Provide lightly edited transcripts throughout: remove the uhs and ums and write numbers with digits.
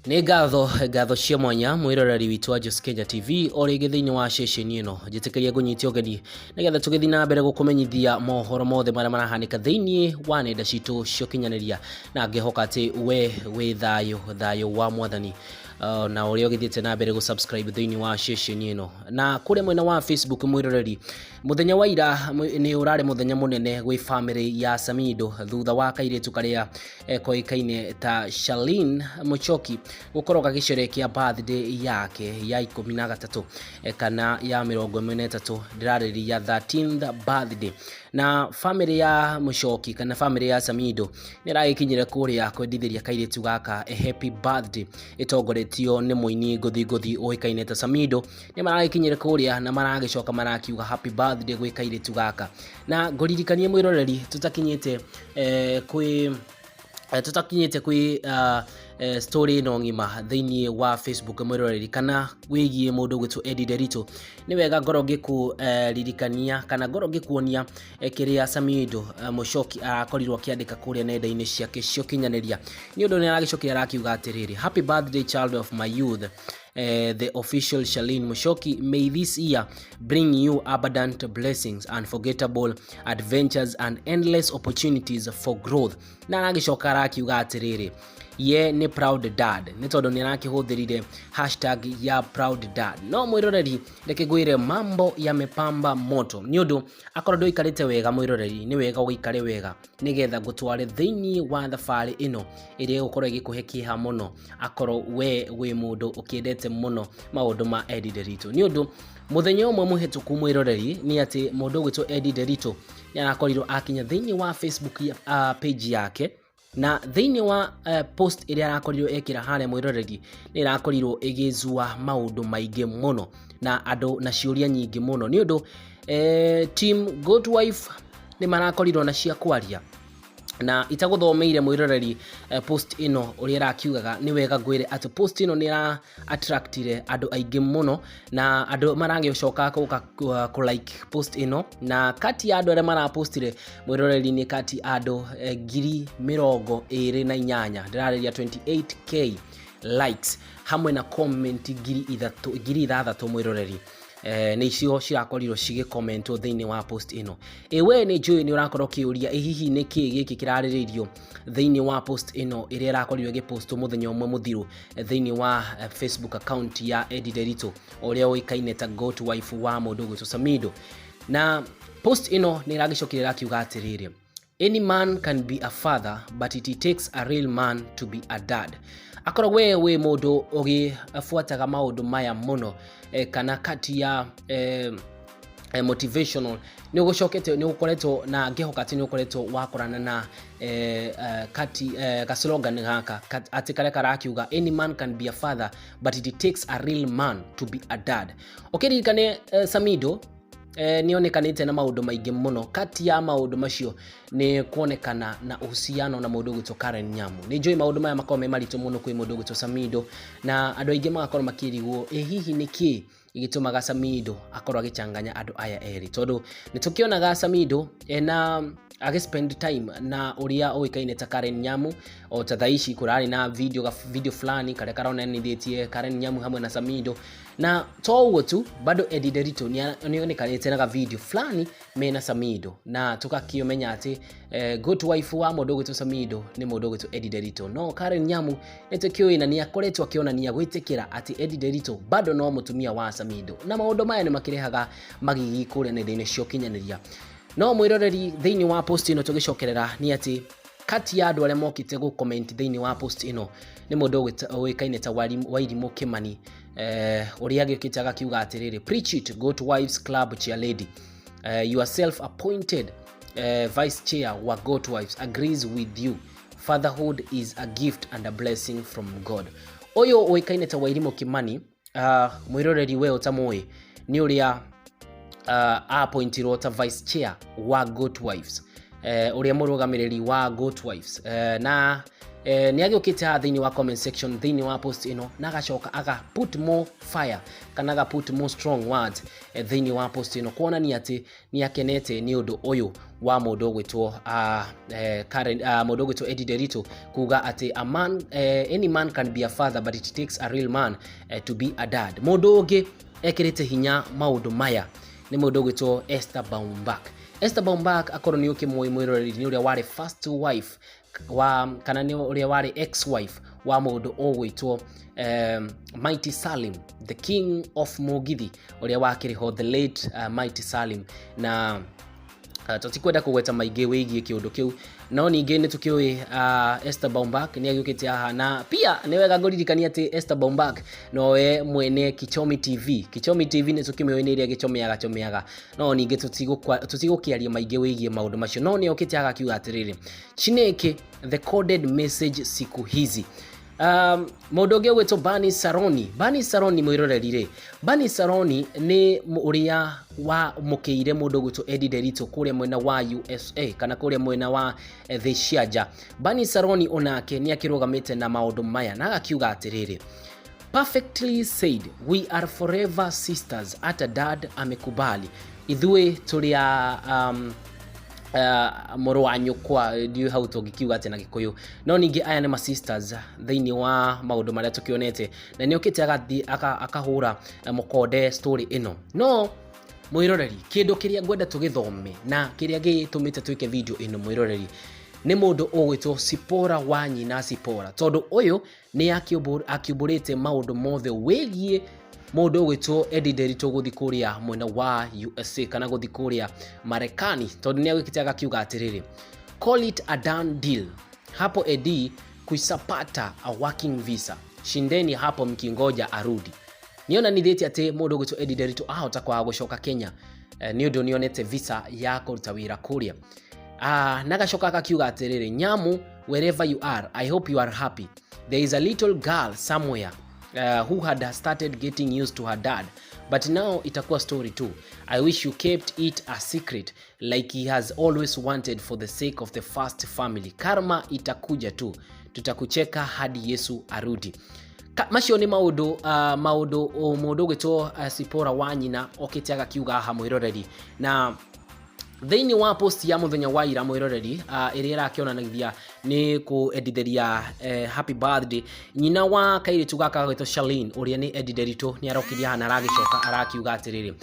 Nĩ ngatho cia mwanya mwiroreri witũ wa Just Kenya TV o rĩngĩ thĩinĩ wa ceceni ĩno njĩtĩkĩria ngũnyitia ũgeni nĩgetha tũgĩthiĩ na mbere gũkũmenyithia mohoro mothe marĩa marahanĩka thĩinĩ wa nenda citũ cia ũkinyanĩria na ngĩhoka atĩ we wĩ thayũ wa mwathani na ũrĩa ũgĩthiĩte na mbere gũ-subscribe thĩinĩ wa ceceni ĩno na kũrĩa mwena wa Facebook mwiroreri. Mũthenya wa ira nĩ ũrarĩ mũthenya mũnene gwĩ family ya Samidoh thutha wa kairĩtu karĩa koĩkaine ta Shalin Muchoki gũkorwo gagĩcerekia birthday yake ya 13 kana ya 13 ndĩrarĩria ya 13th birthday, na family ya Muchoki kana family ya Samidoh nĩ ĩragĩkinyire kũrĩa kwendithĩria kairĩtu gaka happy birthday ĩtongoretio nĩ mũini ngũthi oĩkaine ta Samidoh. Nĩ maragĩkinyire kũrĩa na maragĩcoka marakiuga happy birthday gwĩ kairĩtu gaka, na ngũririkanie mwĩroreri tutakinyĩte kwĩ story ĩno ng'ima thĩinĩ wa Facebook mwĩroreri kana wĩgiĩ mũndũ gwĩtwo Eddy nderitu. Nĩ wega ngoro ngĩkũririkania kana ngoro ngĩkuonia kĩrĩa Samidoh Muchoki akorirwo akĩandĩka kũrĩa nenda-inĩ ciake cia ũkinyanĩria. Nĩ ũndũ nĩ aragĩcokera arakiuga atĩrĩrĩ: happy birthday child of my youth, the official Shalin Muchoki, may this year bring you abundant blessings, unforgettable adventures and endless opportunities for growth. Na aragĩcoka arakiuga atĩrĩrĩ ye nĩ proud dad, nĩ tondũ nĩ arakĩhũthĩrire hashtag ya proud dad. No mwĩroreri reke ngwĩre mambo yamepamba moto, nĩ ũndũ akorwo ndũikarĩte wega mwĩroreri nĩ wega ũikare wega nĩgetha ngũtware thĩinĩ wa thabarĩ ĩno ĩrĩa gũkorwo ĩgĩkũhe kĩeha mũno akorwo we wĩ mũndũ ũkĩendete mũno maũndũ ma Eddy nderitu. Nĩ ũndũ mũthenya ũmwe mũhĩtũku mwĩroreri nĩ atĩ mũndũ gwĩtwo Eddy nderitu nĩ arakorirwo akinya thĩinĩ wa Facebook page yake, na thĩinĩ wa post ĩrĩa arakorirwo ekĩra harĩa mwĩroreri nĩ irakorirwo ĩgĩzua maũndũ maingĩ mũno na andũ na ciũria nyingĩ mũno, nĩ ũndũ team Good Wife nĩ marakorirwo na cia kwaria na itagũthomeire mwĩroreri post ĩno ũrĩa irakiugaga. Nĩ wega ngwĩre atĩ post ĩno nĩ ira attractire andũ aingĩ mũno na andũ maragĩcoka kũ like post ĩno, na kati ya andũ arĩa marapostire mwĩroreri nĩ kati andũ 28,000 ndĩrarĩria 28k likes hamwe na comment 6,000 mwĩroreri. Nĩ icio cirakorirwo cigĩkomentwo thĩinĩ wa post ĩno. We nĩ njũĩ nĩ ũrakorwo ũkĩũria hihi nĩ kĩĩ gĩkĩ kĩrarĩrĩrio thĩinĩ wa post ĩno ĩrĩa ĩrakorirwo ĩgĩpostwo mũthenya ũmwe mũthiru thĩinĩ wa Facebook account ya Eddy nderitu ũrĩa ũĩkaine ta Good Wife wa mũndũ gwĩtwo Samidoh. Na post ĩno nĩ ĩragĩcokire ĩrakiuga atĩrĩrĩ: any man can be a father but it takes a real man to be a dad. Akorwo we wĩ mũndũ ũgĩbuataga maũndũ maya mũno kana kati ya motivational nĩ ũkoretwo na ngĩhoka atĩ nĩ ũkoretwo wakorana na kati ka slogan gaka atĩ karĩa karakiuga any man can be a father but it takes a real man to be a dad. Ũkĩririkane Samidoh nĩ onekanĩte na maũndũ maingĩ mũno. Kati ya maũndũ macio nĩ kuonekana na uhusiano na mũndũ gwĩtwo Nyamu. Nĩ njũĩ maũndũ maya makorwo me maritũ mũno kwĩ mũndũ gwĩtwo Samidoh na andũ aingĩ magakorwo makĩrigwo hihi nĩkĩ igĩtũmaga Samidoh akorwo agĩchanganya andũ aya erĩ, tondũ nĩ tũkĩonaga Samidoh na spend time na ũrĩa ũĩkaine ta Nyamu o ta thaici kũrarĩ na video fulani karĩa karonanithĩtie Nyamu hamwe na Samidoh, na to ũguo tu bado Eddy nderitu nĩ onekanĩte na video fulani mena Samidoh, na tũgakĩmenya atĩ Good Wife wa mũndũ gwĩtwo Samidoh nĩ mũndũ gwĩtwo Eddy nderitu. No Nyamu nĩ tũkĩũĩ na nĩ akoretwo akĩonania gwĩtĩkĩra atĩ Eddy nderitu bado no mũtumia wa Samidoh, na maũndũ maya nĩ makĩrehaga magigi kũrĩa nenda-inĩ cia ũkinyanĩria. No mwĩroreri thĩinĩ wa post ĩno tũgĩcokerera nĩ atĩ kati ya andũ arĩa mokĩte gũ-comment thĩinĩ wa post ĩno nĩ mũndũ ũĩkaine ta Wairimũ Kimani ũrĩa agĩũkĩte agakiuga atĩrĩrĩ: preach it Good Wives Club chair lady, your self appointed vice chair wa Good Wives agrees with you, fatherhood is a gift and a blessing from God. Ũyũ ũĩkaine ta Wairimũ Kimani mwĩroreri we ũtamũĩ nĩ ũrĩa appointirwo ta vice chair wa Good Wives, ũrĩa mũrũgamĩrĩri wa Good Wives, na ni agĩũkĩte haha thĩinĩ wa comment section thĩinĩ wa post ĩno na agacoka aga put more fire kana aga put more strong words thĩinĩ wa post ĩno kuonania atĩ nĩ akenete nĩ ũndũ ũyũ wa mũndũ ũgwĩtwo mũndũ ũgwĩtwo Eddy nderitu kuga atĩ any man can be a father but it takes a real man to be a dad. Mũndũ ũngĩ ekĩrĩte hinya maũndũ maya nĩ mũndũ ũgwĩtwo Esther Baumbach. Esther Baumbach akorwo nĩ ũkĩmũĩ mwĩroreri nĩ ũrĩa warĩ first wife kana nĩ ũrĩa warĩ ex-wife wa mũndũ ũgwĩtwo Mighty Salim, the king of Mugithi, ũrĩa wakĩrĩho the late Mighty Salim. Na tutikwenda kugweta maingĩ wĩgiĩ kĩũndũ kĩu, no ningĩ nĩ tũkĩũĩ Esther Baumbach nĩ agĩũkĩte haha, na pia nĩ wega ngũririkania atĩ Esther Baumbach nowe mwene Kichomi TV. Kichomi TV nĩ tũkĩmĩũĩ nĩ ĩrĩa gĩchomeaga, no ningĩ tũtigũkĩaria maingĩ wĩgiĩ maũndũ macio. No nĩ okĩte haha akiuga atĩrĩrĩ, Chineke the coded message siku hizi. Mũndũ ũngĩ ũgwĩtwo Bani Saroni mwĩroreri rĩ, Bani Saroni nĩ ũrĩa wa mũkĩire mũndũ ũgwĩtwo Eddy nderitu kũrĩa mwena wa USA kana kũrĩa mwena wa thĩ cia nja. Bani Saroni onake nĩ akĩrũgamĩte na maũndũ maya na agakiuga atĩrĩrĩ, perfectly said, we are forever sisters, ata dad amekubali, ithuĩ tũrĩa mũrũ wa nyũkwa, ndiũ hau tũngĩkiuga atĩ na Gĩkũyũ, no ningĩ aya nĩ ma sisters thĩinĩ wa maũndũ marĩa tũkĩonete, na nĩ okĩte agathi akahũra mũkonde story ĩno. No mwĩroreri, kĩndũ kĩrĩa ngwenda tũgĩthome na kĩrĩa gĩtũmĩte twĩke video ĩno mwĩroreri nĩ mũndũ ũgwĩtwo Sipora wa nyina Sipora, tondũ ũyũ nĩ akiumbũrĩte maũndũ mothe wĩgiĩ mũndũ ũgwĩtwo Eddy nderitu gũthi kũrĩa mwena wa USA kana gũthi kũrĩa Marekani, tondũ nĩ agĩkĩte agakiuga atĩrĩrĩ, call it a done deal, hapo Eddy kuisapata a working visa, shindeni hapo mkingoja arudi. Nĩonanithĩtie atĩ mũndũ ũgwĩtwo Eddy nderitu ahota kwaga gũcoka Kenya nĩ ũndũ nĩonete visa ya kũruta wĩra kũrĩa. Na agacoka agakiuga atĩrĩrĩ, Nyamu, wherever you are, I hope you are happy. There is a little girl somewhere who had started getting used to her dad, but now itakuwa story too. I wish you kept it a secret like he has always wanted for the sake of the first family. Karma itakuja tu, tutakucheka hadi Yesu arudi. Macio nĩ mũndũ ũgwĩtwo Sipora wa nyina okĩte agakiuga haha mwĩroreri. Na thĩinĩ wa post ya mũthenya wa ira mwĩroreri ĩrĩa ĩrakĩonanagia nĩ kũendithĩria happy birthday nyina wa kairĩtu gaka gagwĩtwo Charlene, ũrĩa nĩ Eddy nderitu, nĩ arokirie haha na aragĩcoka arakiuga atĩrĩrĩ,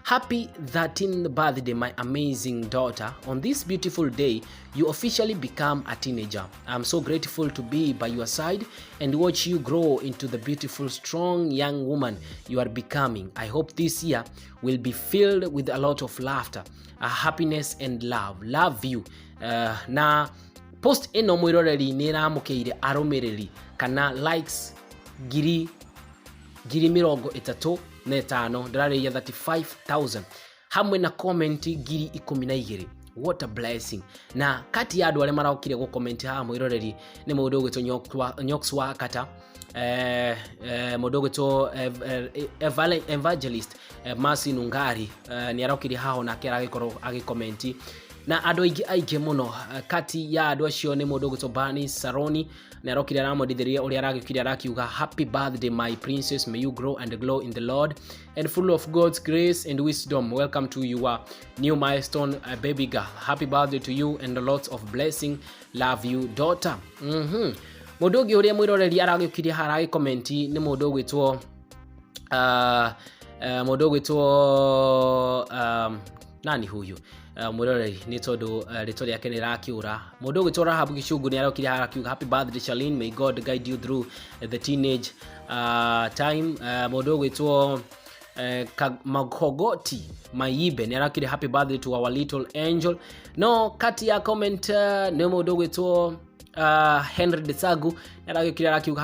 happy 13th birthday my amazing daughter. On this beautiful day you officially become a teenager. I'm so grateful to be by your side and watch you grow into the beautiful strong young woman you are becoming. I hope this year will be filled with a lot of laughter, happiness and love you. Na post ino mwĩroreri nĩ ĩramũkĩire arũmĩrĩri kana likes ngiri 35 ndĩrarĩia 35,000 hamwe na comment ngiri 12. What a blessing. Na kati ya andũ arĩa marokire gũcomment haha mwĩroreri nĩ mũndũ ũgwĩtwo Nyoks wa Kata, mũndũ ũgwĩtwo Evangelist Mercy Nungari, nĩ arokire haha nake aragĩkorwo agĩcomment, na andũ aingĩ mũno. Kati ya andũ acio nĩ mũndũ ũgwĩtwo Bani Saroni, nĩ arokire aramwendithĩria ũrĩa aragĩkire arakiuga, happy birthday my princess, may you grow and glow in the Lord and full of God's grace and wisdom. Welcome to your new milestone, baby girl. Happy birthday to you and lots of blessing. Love you daughter. Mũndũ ũngĩ ũrĩa mwĩroreri aragĩkire haha comment nĩ mũndũ ũgwĩtwo nani huyu mwĩroreri nĩ tondũ rĩtwa rĩake nĩ rakĩũra. Mũndũ ũgwĩtwo Rahabu Gĩcungu nĩ arokire haha akiuga, happy birthday Charlene, may God guide you through the teenage time. Mũndũ ũgwĩtwo Magogoti Maibe nĩ arakire happy birthday to our little angel. No kati ya comment nĩ mũndũ ũgwĩtwo Henry Desagu aragĩkire arakiuga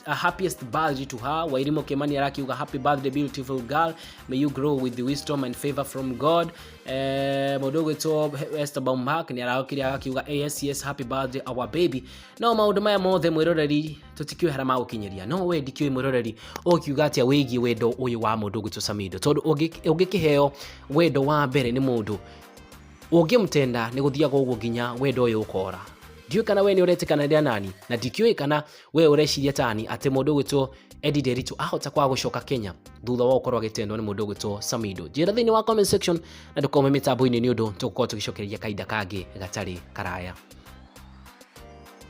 happiest birthday to her. Wairimo Kemani arakiuga happy birthday beautiful girl, may you grow with the wisdom and favor from God. Mũndũ ũgwĩtwo Esther Baumbach nĩ aragĩkire arakiuga yes happy birthday our baby. No maũndũ maya mothe mwĩroreri tũtikĩoe harama gũkinyĩria, no we ndikĩoe mwĩroreri ũkiuga atĩa wĩgiĩ wendo ũyũ wa mũndũ ũgwĩtwo Samidoh, tondũ ũngĩkĩheo wendo wa mbere nĩ mũndũ ũngĩmtenda nĩ gũthiaga ũguo nginya wendo ũyũ ũkora. ndiũ kana we nĩ ũretĩkanĩria nani, na ndikiũĩ kana we ũreciria tani atĩ mũndũ ũgwĩtwo Eddy nderitu ahota kwa gũcoka Kenya thutha wa gũkorwo agĩtendwo nĩ mũndũ ũgwĩtwo Samidoh. Njĩra thĩinĩ wa comment section na ndũkome mĩtambo-inĩ nĩ ũndũ tũgũkorwo tũgĩcokereria kahinda kangĩ gatarĩ karaya.